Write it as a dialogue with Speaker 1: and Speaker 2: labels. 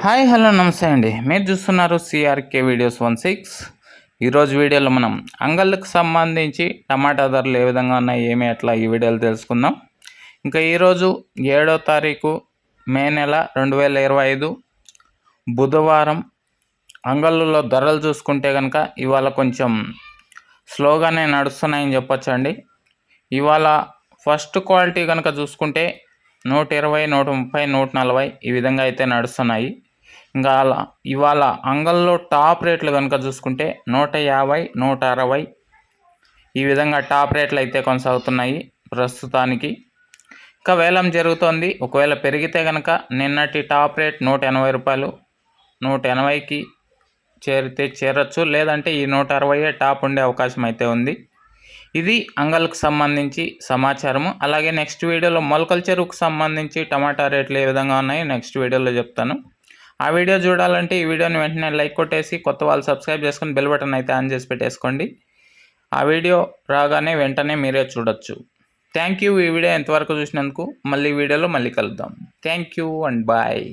Speaker 1: Hi hello నమస్తే అండి. మీరు చూస్తున్నారు సిఆర్కే వీడియోస్ 16. ఈరోజు వీడియోలో మనం అంగళ్ళకు సంబంధించి టమాటా ధరలు ఏ విధంగా ఉన్నాయి, ఏమి ఎట్లా ఈ వీడియోలో తెలుసుకుందాం. ఇంకా ఈరోజు 7వ తారీఖు మే నెల 2025 బుధవారం. అంగళ్ళలో ధరలు చూసుకుంటే కనుక ఇవాళ కొంచెం స్లోగానే నడుస్తున్నాయని చెప్పొచ్చు అండి. ఇవాళ ఫస్ట్ క్వాలిటీ కనుక చూసుకుంటే 120, 130, 140 ఈ విధంగా అయితే నడుస్తున్నాయి. ఇంకా అలా ఇవాళ అంగల్లో టాప్ రేట్లు కనుక చూసుకుంటే 150, 160 ఈ విధంగా టాప్ రేట్లు అయితే కొనసాగుతున్నాయి ప్రస్తుతానికి. ఇంకా వేలం జరుగుతోంది. ఒకవేళ పెరిగితే కనుక నిన్నటి టాప్ రేట్ 180 రూపాయలు, 180కి చేరొచ్చు, లేదంటే ఈ 160 టాప్ ఉండే అవకాశం అయితే ఉంది. ఇది అంగల్కు సంబంధించి సమాచారము. అలాగే నెక్స్ట్ వీడియోలో మొలకల చెరువుకు సంబంధించి టమాటా రేట్లు ఏ విధంగా ఉన్నాయో నెక్స్ట్ వీడియోలో చెప్తాను. ఆ వీడియో చూడాలంటే ఈ వీడియోని వెంటనే లైక్ కొట్టేసి కొత్త వాళ్ళు సబ్స్క్రైబ్ చేసుకొని బెల్ బటన్ అయితే ఆన్ చేసి పెట్టేసుకోండి. ఆ వీడియో రాగానే వెంటనే మీరే చూడొచ్చు. Thank you. ఈ వీడియో ఎంతవరకు చూసినందుకు. మళ్ళీ వీడియోలో మళ్ళీ కలుద్దాం. Thank you and bye.